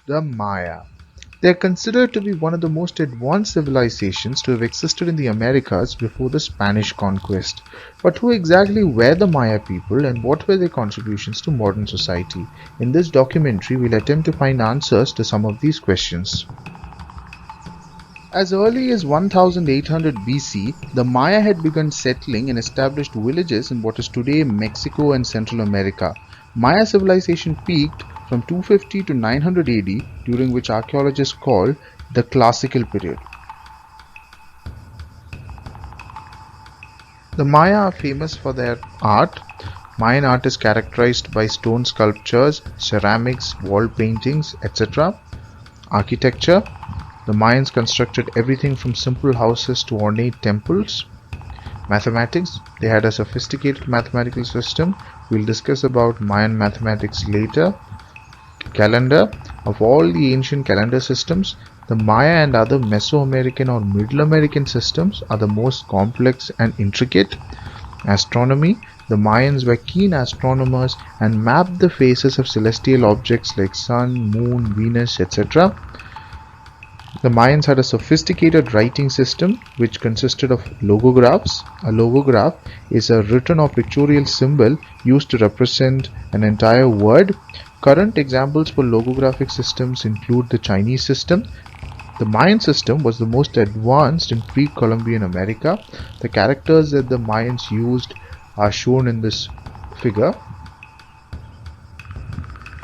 The Maya. They are considered to be one of the most advanced civilizations to have existed in the Americas before the Spanish conquest. But who exactly were the Maya people and what were their contributions to modern society? In this documentary, we'll attempt to find answers to some of these questions. As early as 1800 BC, the Maya had begun settling and established villages in what is today Mexico and Central America. Maya civilization peaked from 250 to 900 AD, during which archaeologists call the Classical period. The Maya are famous for their art. Mayan art is characterized by stone sculptures, ceramics, wall paintings, etc. Architecture. The Mayans constructed everything from simple houses to ornate temples. Mathematics. They had a sophisticated mathematical system. We'll discuss about Mayan mathematics later. Calendar. Of all the ancient calendar systems, the Maya and other Mesoamerican or Middle American systems are the most complex and intricate. Astronomy. The Mayans were keen astronomers and mapped the phases of celestial objects like Sun, Moon, Venus, etc. The Mayans had a sophisticated writing system which consisted of logographs. A logograph is a written or pictorial symbol used to represent an entire word. Current examples for logographic systems include the Chinese system. The Mayan system was the most advanced in pre-Columbian America. The characters that the Mayans used are shown in this figure.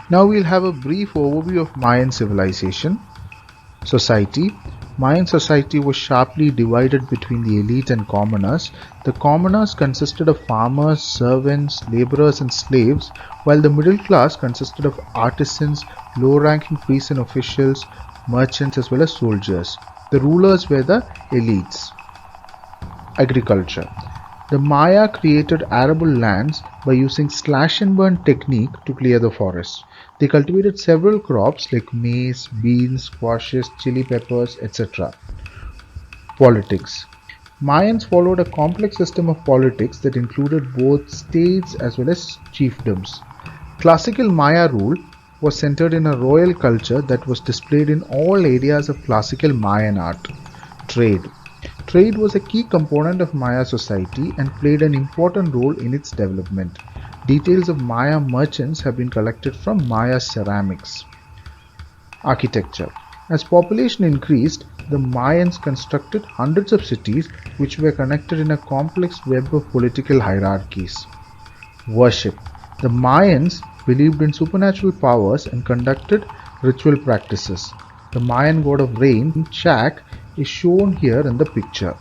Now we'll have a brief overview of Mayan civilization. Society. Mayan society was sharply divided between the elite and commoners. The commoners consisted of farmers, servants, laborers and slaves, while the middle class consisted of artisans, low-ranking priests and officials, merchants as well as soldiers. The rulers were the elites. Agriculture. The Maya created arable lands by using slash and burn technique to clear the forest. They cultivated several crops like maize, beans, squashes, chili peppers, etc. Politics. Mayans followed a complex system of politics that included both states as well as chiefdoms. Classical Maya rule was centered in a royal culture that was displayed in all areas of classical Mayan art. Trade. Trade was a key component of Maya society and played an important role in its development. Details of Maya merchants have been collected from Maya ceramics. Architecture. As population increased, the Mayans constructed hundreds of cities which were connected in a complex web of political hierarchies. Worship. The Mayans believed in supernatural powers and conducted ritual practices. The Mayan god of rain, Chak, is shown here in the picture.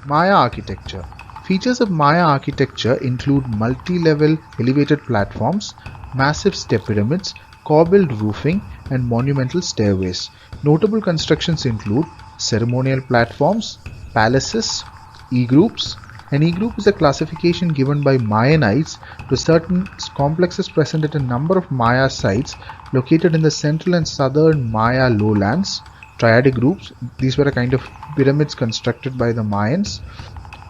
Maya architecture. Features of Maya architecture include multi-level elevated platforms, massive step pyramids, corbelled roofing, and monumental stairways. Notable constructions include ceremonial platforms, palaces, E-groups. An E-group is a classification given by Mayanites to certain complexes present at a number of Maya sites located in the central and southern Maya lowlands. Triadic groups, these were a kind of pyramids constructed by the Mayans.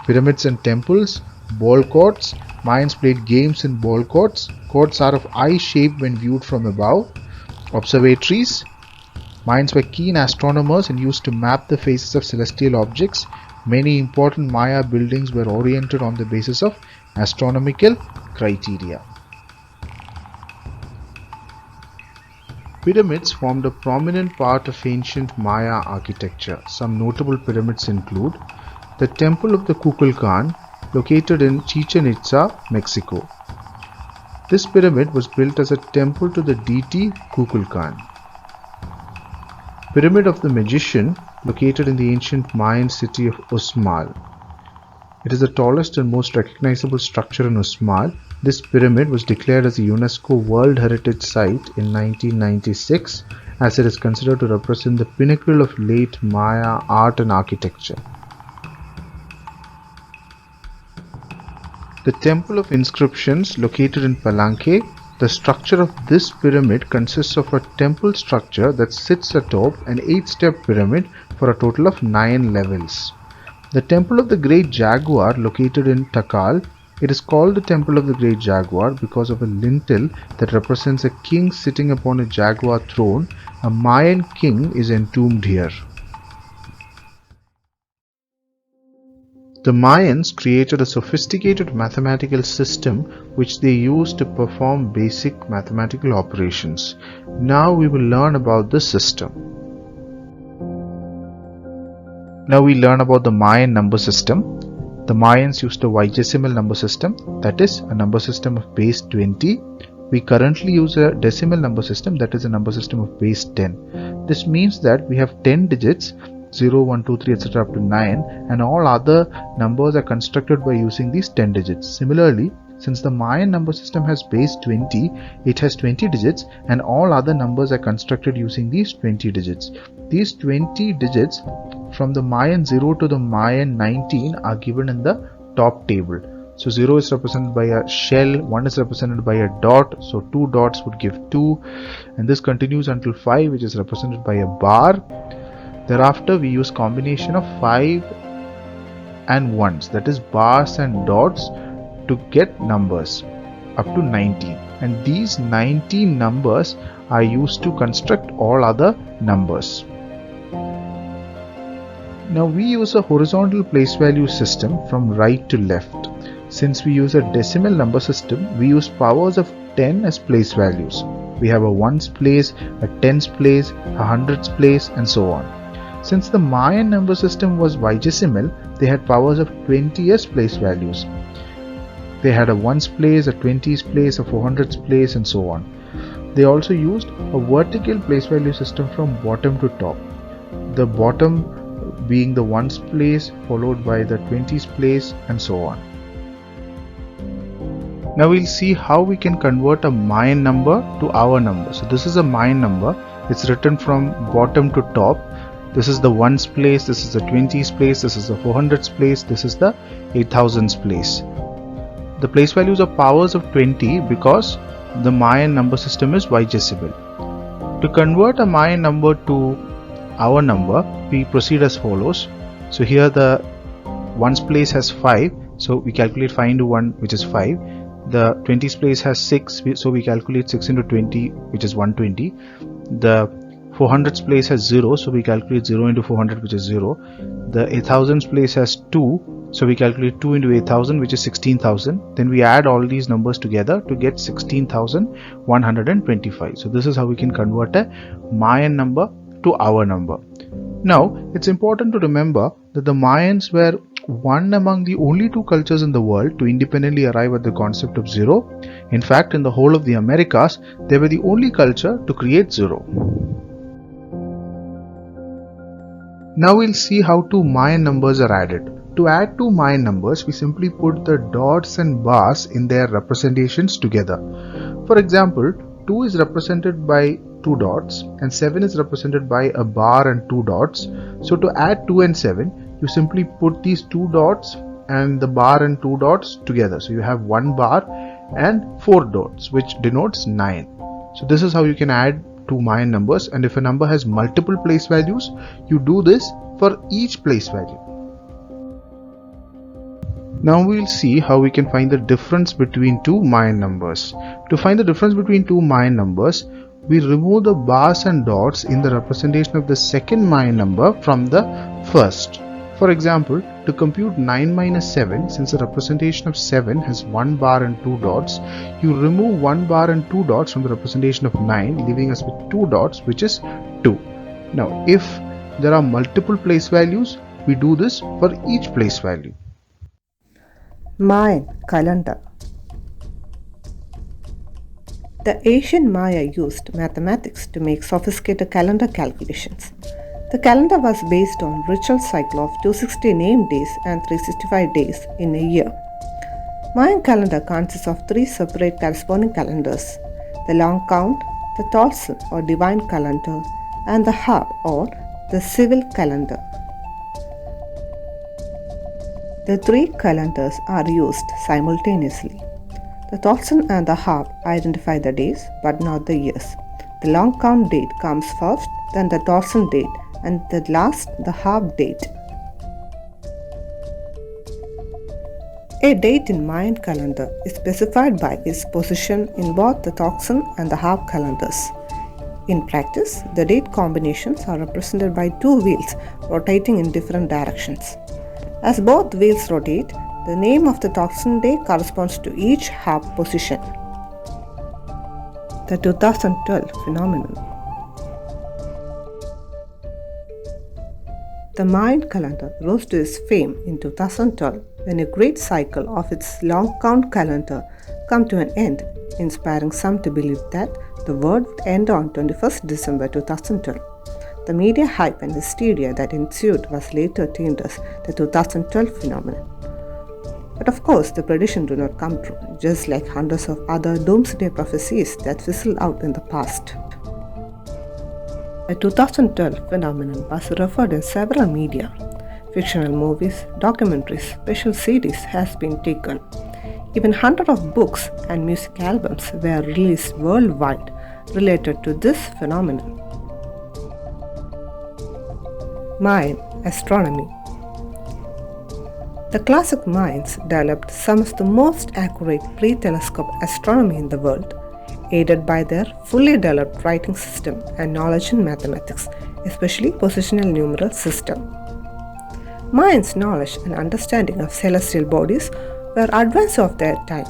Pyramids and temples, ball courts. Mayans played games in ball courts. Courts are of eye shape when viewed from above. Observatories. Mayans were keen astronomers and used to map the phases of celestial objects. Many important Maya buildings were oriented on the basis of astronomical criteria. Pyramids formed a prominent part of ancient Maya architecture. Some notable pyramids include the Temple of the Kukulkan, located in Chichen Itza, Mexico. This pyramid was built as a temple to the deity Kukulkan. Pyramid of the Magician, located in the ancient Mayan city of Uxmal. It is the tallest and most recognizable structure in Uxmal. This pyramid was declared as a UNESCO World Heritage Site in 1996, as it is considered to represent the pinnacle of late Maya art and architecture. The Temple of Inscriptions, located in Palenque. The structure of this pyramid consists of a temple structure that sits atop an 8-step pyramid for a total of 9 levels. The Temple of the Great Jaguar, located in Takal, It is called the Temple of the Great Jaguar because of a lintel that represents a king sitting upon a jaguar throne. A Mayan king is entombed here. The Mayans created a sophisticated mathematical system which they used to perform basic mathematical operations. Now we will learn about this system. Now we learn about the Mayan number system. The Mayans used a vigesimal number system, that is, a number system of base 20. We currently use a decimal number system, that is a number system of base 10. This means that we have 10 digits, 0, 1, 2, 3, etc. up to 9, and all other numbers are constructed by using these 10 digits. Similarly, since the Mayan number system has base 20, it has 20 digits and all other numbers are constructed using these 20 digits. These 20 digits from the Mayan 0 to the Mayan 19 are given in the top table. So 0 is represented by a shell, 1 is represented by a dot, so 2 dots would give 2, and this continues until 5, which is represented by a bar. Thereafter we use combination of 5 and 1s, that is bars and dots, to get numbers up to 19, and these 19 numbers are used to construct all other numbers. Now we use a horizontal place value system from right to left. Since we use a decimal number system, we use powers of 10 as place values. We have a ones place, a tens place, a hundreds place, and so on. Since the Mayan number system was vigesimal, they had powers of 20 as place values. They had a ones place, a 20s place, a 400s place, and so on. They also used a vertical place value system from bottom to top. The bottom being the ones place, followed by the 20s place, and so on. Now we'll see how we can convert a Mayan number to our number. So this is a Mayan number. It's written from bottom to top. This is the ones place, this is the 20s place, this is the 400s place, this is the 8000s place. The place values are powers of 20 because the Mayan number system is vigesimal. To convert a Mayan number to our number, we proceed as follows. So here the ones place has 5, so we calculate 5 into 1, which is 5. The 20s place has 6, so we calculate 6 into 20, which is 120. The 400s place has 0, so we calculate 0 into 400, which is 0. The 8000s place has 2, so we calculate 2 into 8000, which is 16,000. Then we add all these numbers together to get 16,125. So this is how we can convert a Mayan number to our number. Now it's important to remember that the Mayans were one among the only two cultures in the world to independently arrive at the concept of zero. In fact, in the whole of the Americas, they were the only culture to create zero. Now we'll see how two Mayan numbers are added. To add two Mayan numbers, we simply put the dots and bars in their representations together. For example, 2 is represented by 2 dots and 7 is represented by a bar and 2 dots. So to add 2 and 7, you simply put these 2 dots and the bar and 2 dots together. So you have 1 bar and 4 dots, which denotes 9. So this is how you can add two Mayan numbers, and if a number has multiple place values, you do this for each place value. Now we will see how we can find the difference between two Mayan numbers. To find the difference between two Mayan numbers, we remove the bars and dots in the representation of the second Mayan number from the first. For example, to compute 9 minus 7, since the representation of 7 has 1 bar and 2 dots, you remove 1 bar and 2 dots from the representation of 9, leaving us with 2 dots, which is 2. Now, if there are multiple place values, we do this for each place value. Mayan calendar. The ancient Maya used mathematics to make sophisticated calendar calculations. The calendar was based on ritual cycle of 260 named days and 365 days in a year. Mayan calendar consists of 3 separate corresponding calendars: the long count, the Tolson or divine calendar, and the Hab or the civil calendar. The 3 calendars are used simultaneously. The Tolson and the Hab identify the days but not the years. The long count date comes first, then the Tolson date, and the last the Hab date. A date in Mayan calendar is specified by its position in both the Toxin and the half calendars. In practice, the date combinations are represented by two wheels rotating in different directions. As both wheels rotate, the name of the Toxin day corresponds to each half position. The 2012 phenomenon. The Mayan calendar rose to its fame in 2012 when a great cycle of its long count calendar came to an end, inspiring some to believe that the world would end on 21st December 2012. The media hype and hysteria that ensued was later termed as the 2012 phenomenon. But of course, the prediction did not come true, just like hundreds of other doomsday prophecies that fizzled out in the past. The 2012 phenomenon was referred in several media. Fictional movies, documentaries, special series has been taken. Even hundreds of books and music albums were released worldwide related to this phenomenon. Mayan astronomy. The classic Mayans developed some of the most accurate pre-telescope astronomy in the world, aided by their fully developed writing system and knowledge in mathematics, especially positional numeral system. Mayans' knowledge and understanding of celestial bodies were advanced of their time.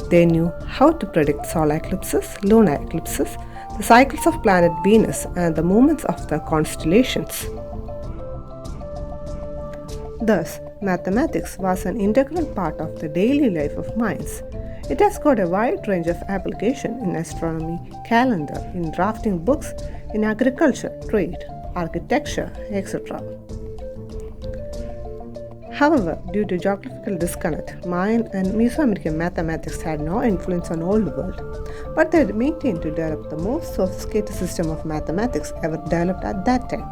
They knew how to predict solar eclipses, lunar eclipses, the cycles of planet Venus, and the movements of the constellations. Thus, mathematics was an integral part of the daily life of Mayans. It has got a wide range of application in astronomy, calendar, in drafting books, in agriculture, trade, architecture, etc. However, due to geographical disconnect, Mayan and Mesoamerican mathematics had no influence on Old World, but they maintained to develop the most sophisticated system of mathematics ever developed at that time.